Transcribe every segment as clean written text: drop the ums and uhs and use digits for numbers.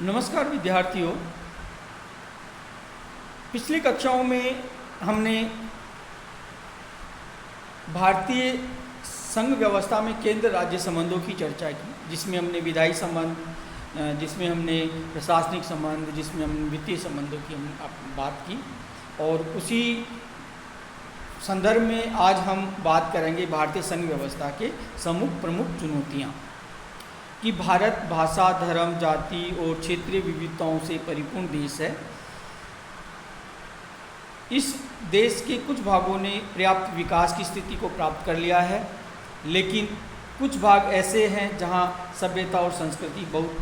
नमस्कार विद्यार्थियों। पिछली कक्षाओं में हमने भारतीय संघ व्यवस्था में केंद्र राज्य संबंधों की चर्चा की, जिसमें हमने विधायी संबंध, जिसमें हमने प्रशासनिक संबंध, जिसमें हमने वित्तीय संबंधों की बात की। और उसी संदर्भ में आज हम बात करेंगे भारतीय संघ व्यवस्था के प्रमुख चुनौतियाँ कि भारत भाषा, धर्म, जाति और क्षेत्रीय विविधताओं से परिपूर्ण देश है। इस देश के कुछ भागों ने पर्याप्त विकास की स्थिति को प्राप्त कर लिया है, लेकिन कुछ भाग ऐसे हैं जहां सभ्यता और संस्कृति बहुत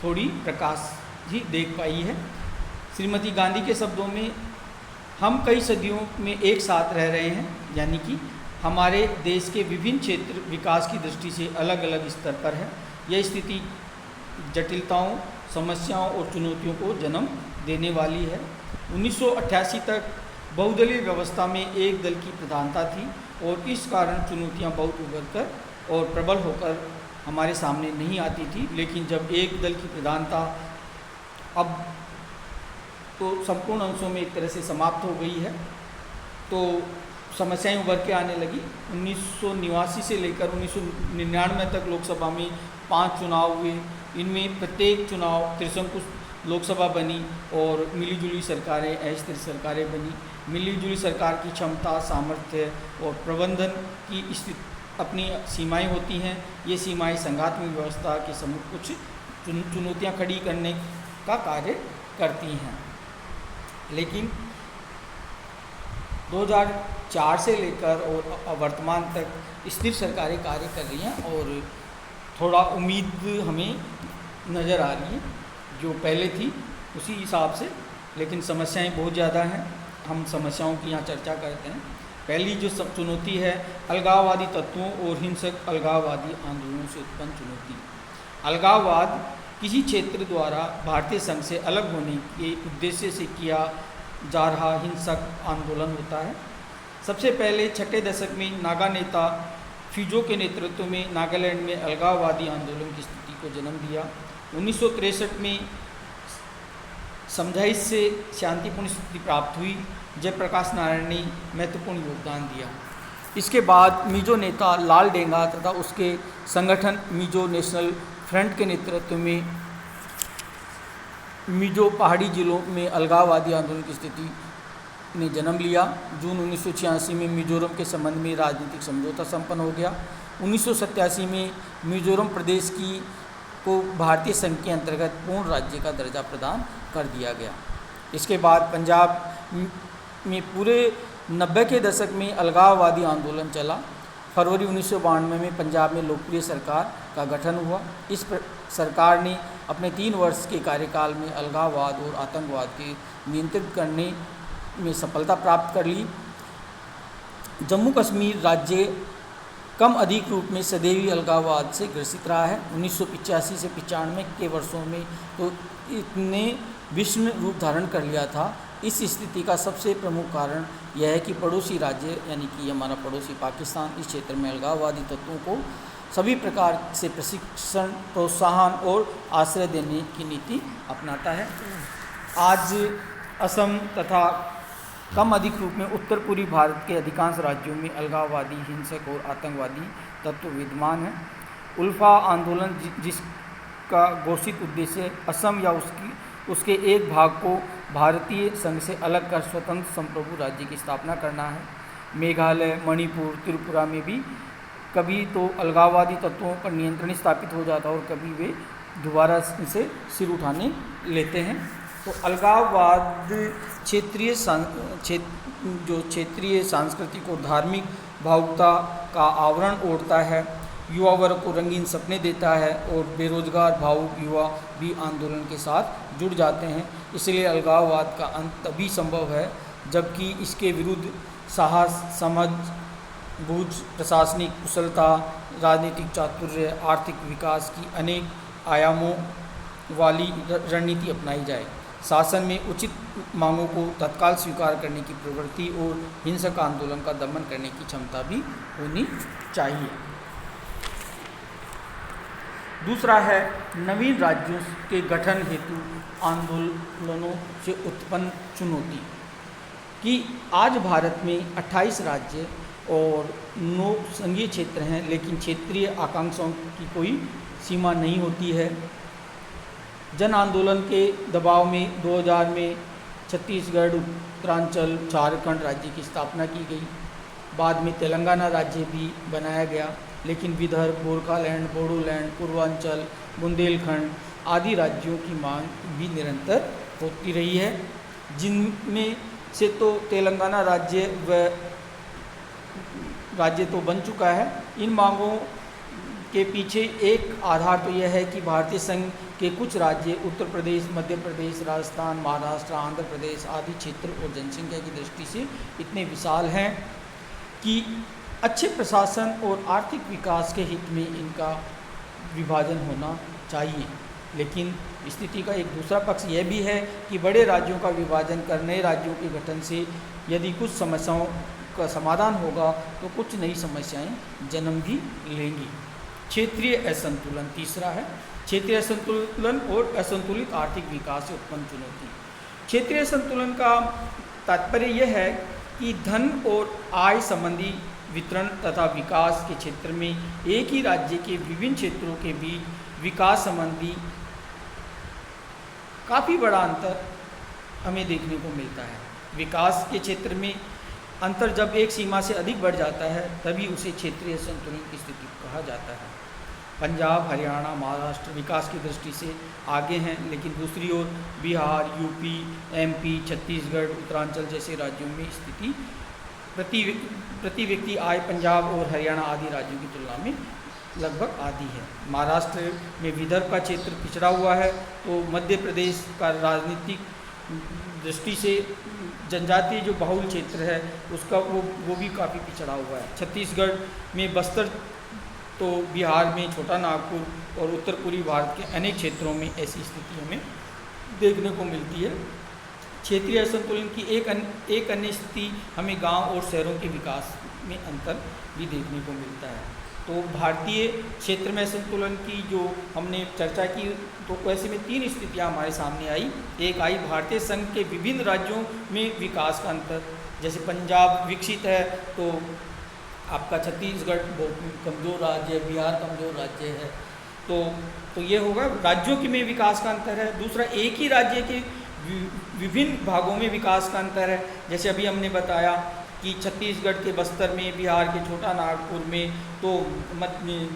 थोड़ी प्रकाश ही देख पाई है। श्रीमती गांधी के शब्दों में, हम कई सदियों में एक साथ रह रहे हैं, यानी कि हमारे देश के विभिन्न क्षेत्र विकास की दृष्टि से अलग अलग स्तर पर है। यह स्थिति जटिलताओं, समस्याओं और चुनौतियों को जन्म देने वाली है। 1988 तक बहुदलीय व्यवस्था में एक दल की प्रधानता थी और इस कारण चुनौतियां बहुत उभर कर और प्रबल होकर हमारे सामने नहीं आती थी। लेकिन जब एक दल की प्रधानता अब तो संपूर्ण अंशों में एक तरह से समाप्त हो गई है, तो समस्याएं उभर के आने लगी। 1989 से लेकर 1999 तक लोकसभा में 5 चुनाव हुए। इनमें प्रत्येक चुनाव त्रिशंकु लोकसभा बनी और मिलीजुली सरकारें, अस्थिर सरकारें बनी। मिलीजुली सरकार की क्षमता, सामर्थ्य और प्रबंधन की अपनी सीमाएं होती हैं। ये सीमाएं संघात्मक व्यवस्था के सम्मुख कुछ चुनौतियां खड़ी करने का कार्य करती हैं। लेकिन 2004 से लेकर और वर्तमान तक स्थिर सरकारें कार्य कर रही हैं और थोड़ा उम्मीद हमें नज़र आ रही है जो पहले थी उसी हिसाब से, लेकिन समस्याएं बहुत ज़्यादा हैं। हम समस्याओं की यहाँ चर्चा करते हैं। पहली जो सब चुनौती है, अलगाववादी तत्वों और हिंसक अलगाववादी आंदोलनों से उत्पन्न चुनौती। अलगाववाद किसी क्षेत्र द्वारा भारतीय संघ से अलग होने के उद्देश्य से किया जा रहा हिंसक आंदोलन होता है। सबसे पहले 6 दशक में नागा नेता फिजो के नेतृत्व में नागालैंड में अलगाववादी आंदोलन की स्थिति को जन्म दिया। 1963 में समझाइश से शांतिपूर्ण स्थिति प्राप्त हुई। जयप्रकाश नारायण ने महत्वपूर्ण योगदान दिया। इसके बाद मिजो नेता लाल डेंगा तथा उसके संगठन मिजो नेशनल फ्रंट के नेतृत्व में मिजो पहाड़ी जिलों में अलगाववादी आंदोलन की स्थिति ने जन्म लिया। जून 1986 में मिजोरम के संबंध में राजनीतिक समझौता संपन्न हो गया। 1987 में मिजोरम प्रदेश को भारतीय संघ के अंतर्गत पूर्ण राज्य का दर्जा प्रदान कर दिया गया। इसके बाद पंजाब में पूरे 90 के दशक में अलगाववादी आंदोलन चला। फरवरी 1992 में पंजाब में लोकप्रिय सरकार का गठन हुआ। इस सरकार ने अपने 3 वर्ष के कार्यकाल में अलगाववाद और आतंकवाद के नियंत्रित करने में सफलता प्राप्त कर ली। जम्मू कश्मीर राज्य कम अधिक रूप में सदैव ही अलगाववाद से ग्रसित रहा है। 1985 से 95 के वर्षों में तो इतने विषम रूप धारण कर लिया था। इस स्थिति का सबसे प्रमुख कारण यह है कि पड़ोसी राज्य यानी कि हमारा पड़ोसी पाकिस्तान इस क्षेत्र में अलगाववादी तत्वों को सभी प्रकार से प्रशिक्षण, प्रोत्साहन और आश्रय देने की नीति अपनाता है। आज असम तथा कम अधिक रूप में उत्तर पूर्वी भारत के अधिकांश राज्यों में अलगाववादी, हिंसक और आतंकवादी तत्व विद्यमान हैं। उल्फा आंदोलन, जिसका घोषित उद्देश्य असम या उसके एक भाग को भारतीय संघ से अलग कर स्वतंत्र संप्रभु राज्य की स्थापना करना है। मेघालय, मणिपुर, त्रिपुरा में भी कभी तो अलगाववादी तत्वों पर नियंत्रण स्थापित हो जाता है और कभी वे दोबारा से सिर उठाने लेते हैं। तो अलगाववाद क्षेत्रीय सांस्कृतिक और धार्मिक भावुकता का आवरण ओढ़ता है, युवा वर्ग को रंगीन सपने देता है और बेरोजगार भावुक युवा भी आंदोलन के साथ जुड़ जाते हैं। इसलिए अलगाववाद का अंत तभी संभव है जबकि इसके विरुद्ध साहस, समझ बूझ, प्रशासनिक कुशलता, राजनीतिक चातुर्य, आर्थिक विकास की अनेक आयामों वाली रणनीति अपनाई जाए। शासन में उचित मांगों को तत्काल स्वीकार करने की प्रवृत्ति और हिंसक आंदोलन का दमन करने की क्षमता भी होनी चाहिए। दूसरा है नवीन राज्यों के गठन हेतु आंदोलनों से उत्पन्न चुनौती, कि आज भारत में 28 राज्य और 9 संघीय क्षेत्र हैं, लेकिन क्षेत्रीय आकांक्षाओं की कोई सीमा नहीं होती है। जन आंदोलन के दबाव में 2000 में छत्तीसगढ़, उत्तरांचल, झारखंड राज्य की स्थापना की गई। बाद में तेलंगाना राज्य भी बनाया गया, लेकिन विदर्भ, गोरखालैंड, बोडोलैंड, पूर्वांचल, बुंदेलखंड आदि राज्यों की मांग भी निरंतर होती रही है, जिनमें से तो तेलंगाना राज्य तो बन चुका है। इन मांगों के पीछे एक आधार तो यह है कि भारतीय संघ के कुछ राज्य उत्तर प्रदेश, मध्य प्रदेश, राजस्थान, महाराष्ट्र, आंध्र प्रदेश आदि क्षेत्र और जनसंख्या की दृष्टि से इतने विशाल हैं कि अच्छे प्रशासन और आर्थिक विकास के हित में इनका विभाजन होना चाहिए। लेकिन स्थिति का एक दूसरा पक्ष यह भी है कि बड़े राज्यों का विभाजन कर नए राज्यों के गठन से यदि कुछ समस्याओं का समाधान होगा तो कुछ नई समस्याएं जन्म भी लेंगी। क्षेत्रीय असंतुलन तीसरा है। क्षेत्रीय असंतुलन और असंतुलित आर्थिक विकास से उत्पन्न चुनौती। क्षेत्रीय असंतुलन का तात्पर्य यह है कि धन और आय संबंधी वितरण तथा विकास के क्षेत्र में एक ही राज्य के विभिन्न क्षेत्रों के बीच विकास संबंधी काफ़ी बड़ा अंतर हमें देखने को मिलता है। विकास के क्षेत्र में अंतर जब एक सीमा से अधिक बढ़ जाता है तभी उसे क्षेत्रीय असंतुलन की स्थिति कहा जाता है। पंजाब, हरियाणा, महाराष्ट्र विकास की दृष्टि से आगे हैं, लेकिन दूसरी ओर बिहार, यूपी, एमपी, छत्तीसगढ़, उत्तरांचल जैसे राज्यों में स्थिति प्रति व्यक्ति आय पंजाब और हरियाणा आदि राज्यों की तुलना में लगभग आधी है। महाराष्ट्र में विदर्भ का क्षेत्र पिछड़ा हुआ है, तो मध्य प्रदेश का राजनीतिक दृष्टि से जनजातीय जो बहुल क्षेत्र है उसका वो भी काफ़ी पिछड़ा हुआ है। छत्तीसगढ़ में बस्तर, तो बिहार में छोटा नागपुर और उत्तर पूर्वी भारत के अनेक क्षेत्रों में ऐसी स्थिति हमें देखने को मिलती है। क्षेत्रीय असंतुलन की एक अन्य स्थिति हमें गांव और शहरों के विकास में अंतर भी देखने को मिलता है। तो भारतीय क्षेत्र में असंतुलन की जो हमने चर्चा की, तो ऐसे में 3 स्थितियां हमारे सामने आई। एक आई भारतीय संघ के विभिन्न राज्यों में विकास का अंतर, जैसे पंजाब विकसित है तो आपका छत्तीसगढ़ बहुत कमज़ोर राज्य है, बिहार कमज़ोर राज्य है, तो ये होगा राज्यों के में विकास का अंतर है। दूसरा, एक ही राज्य के विभिन्न भागों में विकास का अंतर है, जैसे अभी हमने बताया कि छत्तीसगढ़ के बस्तर में, बिहार के छोटा नागपुर में, तो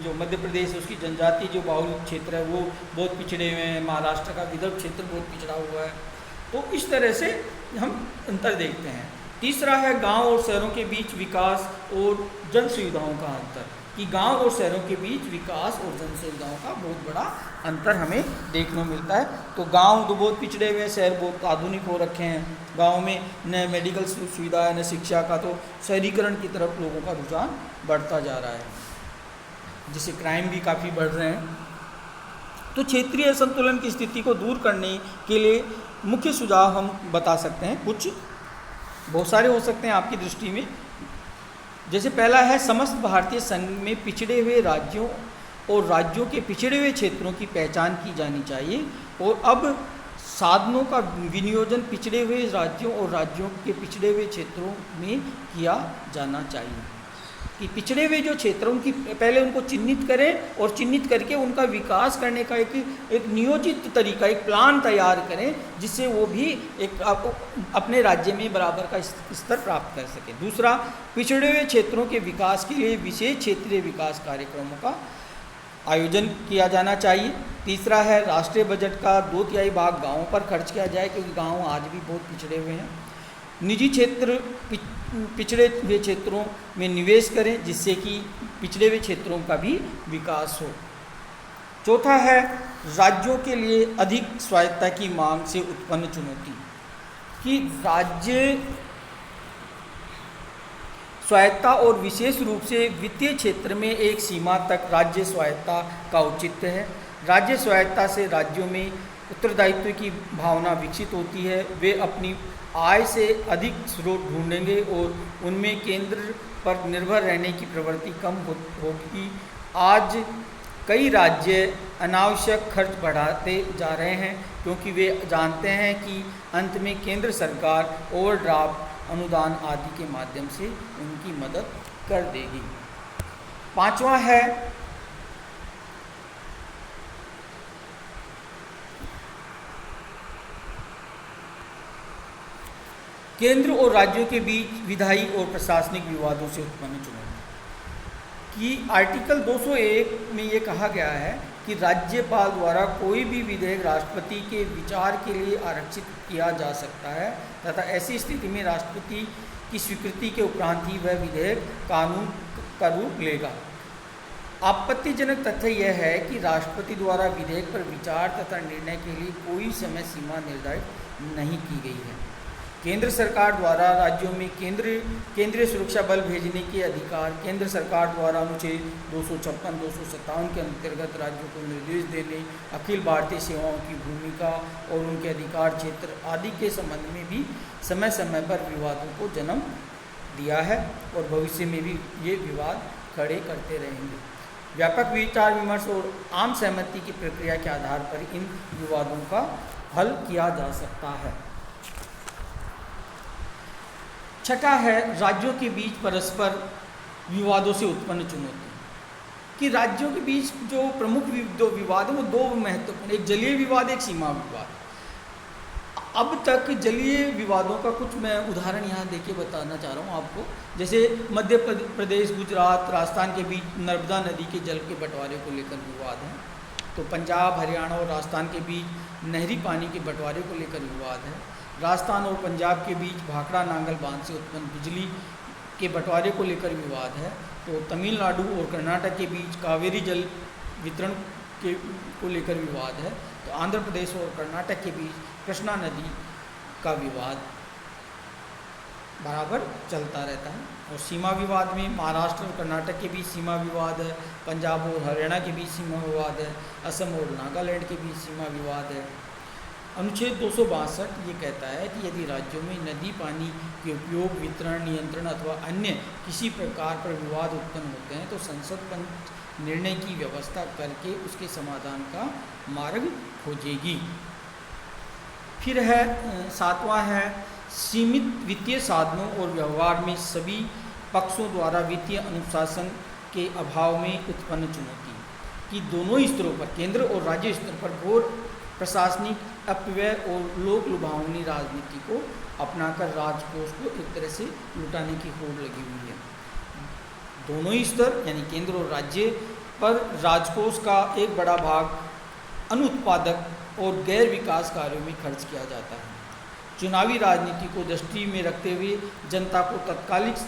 जो मध्य प्रदेश है उसकी जनजाति जो बाहुल क्षेत्र है वो बहुत पिछड़े हुए हैं, महाराष्ट्र का विदर्भ क्षेत्र बहुत पिछड़ा हुआ है। तो इस तरह से हम अंतर देखते हैं। तीसरा है गांव और शहरों के बीच विकास और जन सुविधाओं का अंतर, कि गांव और शहरों के बीच विकास और जन सुविधाओं का बहुत बड़ा अंतर हमें देखने को मिलता है। तो गांव तो बहुत पिछड़े हुए हैं, शहर बहुत आधुनिक हो रखे हैं। गांव में न मेडिकल सुविधा है न शिक्षा का, तो शहरीकरण की तरफ लोगों का रुझान बढ़ता जा रहा है, जिससे क्राइम भी काफ़ी बढ़ रहे हैं। तो क्षेत्रीय असंतुलन की स्थिति को दूर करने के लिए मुख्य सुझाव हम बता सकते हैं, कुछ बहुत सारे हो सकते हैं आपकी दृष्टि में। जैसे पहला है, समस्त भारतीय संघ में पिछड़े हुए राज्यों और राज्यों के पिछड़े हुए क्षेत्रों की पहचान की जानी चाहिए, और अब साधनों का विनियोजन पिछड़े हुए राज्यों और राज्यों के पिछड़े हुए क्षेत्रों में किया जाना चाहिए। कि पिछड़े हुए जो क्षेत्र उनकी पहले उनको चिन्हित करें, और चिन्हित करके उनका विकास करने का एक नियोजित तरीका, एक प्लान तैयार करें, जिससे वो भी एक अपने राज्य में बराबर का स्तर प्राप्त कर सकें। दूसरा, पिछड़े हुए क्षेत्रों के विकास के लिए विशेष क्षेत्रीय विकास कार्यक्रमों का आयोजन किया जाना चाहिए। तीसरा है, राष्ट्रीय बजट का 2/3 भाग गाँवों पर खर्च किया जाए, क्योंकि गाँव आज भी बहुत पिछड़े हुए हैं। निजी क्षेत्र पिछड़े हुए क्षेत्रों में निवेश करें, जिससे कि पिछड़े हुए क्षेत्रों का भी विकास हो। चौथा है, राज्यों के लिए अधिक स्वायत्तता की मांग से उत्पन्न चुनौती, कि राज्य स्वायत्तता और विशेष रूप से वित्तीय क्षेत्र में एक सीमा तक राज्य स्वायत्तता का औचित्य है। राज्य स्वायत्तता से राज्यों में उत्तरदायित्व की भावना विकसित होती है। वे अपनी आय से अधिक स्रोत ढूंढेंगे और उनमें केंद्र पर निर्भर रहने की प्रवृत्ति कम होगी। आज कई राज्य अनावश्यक खर्च बढ़ाते जा रहे हैं क्योंकि वे जानते हैं कि अंत में केंद्र सरकार ओवरड्राफ्ट अनुदान आदि के माध्यम से उनकी मदद कर देगी। पांचवा है केंद्र और राज्यों के बीच विधायी और प्रशासनिक विवादों से उत्पन्न चुनौती। कि आर्टिकल 201 में ये कहा गया है कि राज्यपाल द्वारा कोई भी विधेयक राष्ट्रपति के विचार के लिए आरक्षित किया जा सकता है तथा ऐसी स्थिति में राष्ट्रपति की स्वीकृति के उपरांत ही वह विधेयक कानून का रूप लेगा। आपत्तिजनक तथ्य यह है कि राष्ट्रपति द्वारा विधेयक पर विचार तथा निर्णय के लिए कोई समय सीमा निर्धारित नहीं की गई है। केंद्र सरकार द्वारा राज्यों में केंद्रीय सुरक्षा बल भेजने के अधिकार, केंद्र सरकार द्वारा अनुच्छेद 256, 257 के अंतर्गत राज्यों को निर्देश देने, अखिल भारतीय सेवाओं की भूमिका और उनके अधिकार क्षेत्र आदि के संबंध में भी समय समय पर विवादों को जन्म दिया है और भविष्य में भी ये विवाद खड़े करते रहेंगे। व्यापक विचार विमर्श और आम सहमति की प्रक्रिया के आधार पर इन विवादों का हल किया जा सकता है। छठा है राज्यों के बीच परस्पर विवादों से उत्पन्न चुनौती। कि राज्यों के बीच जो प्रमुख दो विवाद हैं वो दो महत्वपूर्ण, एक जलीय विवाद, एक सीमा विवाद। अब तक जलीय विवादों का कुछ मैं उदाहरण यहाँ देके बताना चाह रहा हूँ आपको। जैसे मध्य प्रदेश, गुजरात, राजस्थान के बीच नर्मदा नदी के जल के बंटवारे को लेकर विवाद है। तो पंजाब, हरियाणा और राजस्थान के बीच नहरी पानी के बंटवारे को लेकर विवाद है। राजस्थान और पंजाब के बीच भाखड़ा नांगल बांध से उत्पन्न बिजली के बंटवारे को लेकर विवाद है। तो तमिलनाडु और कर्नाटक के बीच कावेरी जल वितरण को लेकर विवाद है। तो आंध्र प्रदेश और कर्नाटक के बीच कृष्णा नदी का विवाद बराबर चलता रहता है। और सीमा विवाद में महाराष्ट्र और कर्नाटक के बीच सीमा विवाद है, पंजाब और हरियाणा के बीच सीमा विवाद है, असम और नागालैंड के बीच सीमा विवाद है। अनुच्छेद 262 ये कहता है कि यदि राज्यों में नदी पानी के उपयोग, वितरण, नियंत्रण अथवा अन्य किसी प्रकार पर विवाद उत्पन्न होते हैं तो संसद पंच निर्णय की व्यवस्था करके उसके समाधान का मार्ग खोजेगी। फिर है सातवां है सीमित वित्तीय साधनों और व्यवहार में सभी पक्षों द्वारा वित्तीय अनुशासन के अभाव में उत्पन्न चुनौती। कि दोनों स्तरों पर, केंद्र और राज्य स्तर पर घोर प्रशासनिक अपव्यय और लोक लुभावनी राजनीति को अपनाकर राजकोष को एक तरह से लुटाने की होड़ लगी हुई है। दोनों ही स्तर यानी केंद्र और राज्य पर राजकोष का एक बड़ा भाग अनुत्पादक और गैर विकास कार्यों में खर्च किया जाता है। चुनावी राजनीति को दृष्टि में रखते हुए जनता को तत्कालिक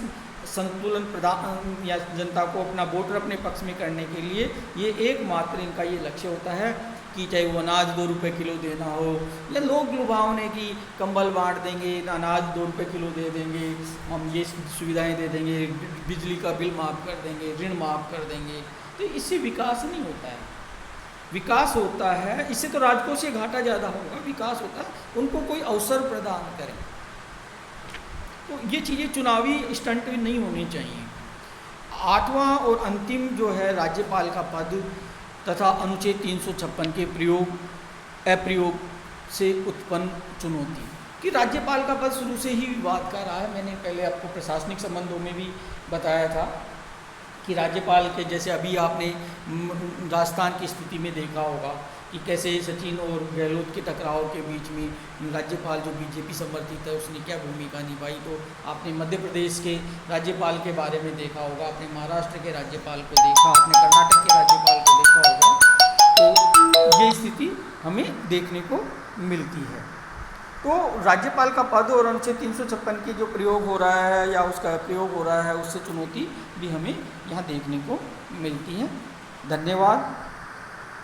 संतुलन प्रदान या जनता को अपना वोटर अपने पक्ष में करने के लिए ये एकमात्र इनका ये लक्ष्य होता है कि चाहे वो अनाज 2 रुपये किलो देना हो या लोग लुभावने की कंबल बांट देंगे, अनाज 2 रुपये किलो दे देंगे, हम ये सुविधाएं दे देंगे, बिजली का बिल माफ़ कर देंगे, ऋण माफ़ कर देंगे। तो इससे विकास नहीं होता है। विकास होता है, इससे तो राजकोष से घाटा ज़्यादा होगा। विकास होता है उनको कोई अवसर प्रदान करें। तो ये चीज़ें चुनावी स्टंट नहीं होनी चाहिए। आठवां और अंतिम जो है राज्यपाल का पद तथा अनुच्छेद 356 के अप्रयोग से उत्पन्न चुनौती। कि राज्यपाल का पद शुरू से ही विवाद का रहा है। मैंने पहले आपको प्रशासनिक संबंधों में भी बताया था कि राज्यपाल के जैसे अभी आपने राजस्थान की स्थिति में देखा होगा कि कैसे सचिन और गहलोत के टकराव के बीच में राज्यपाल जो बीजेपी समर्थित है उसने क्या भूमिका निभाई। तो आपने मध्य प्रदेश के राज्यपाल के बारे में देखा होगा, आपने महाराष्ट्र के राज्यपाल को देखा, आपने कर्नाटक के राज्यपाल को देखा होगा। तो ये स्थिति हमें देखने को मिलती है। तो राज्यपाल का पद और अनुच्छेद 356 की जो प्रयोग हो रहा है या उसका प्रयोग हो रहा है उससे चुनौती भी हमें यहाँ देखने को मिलती है। धन्यवाद।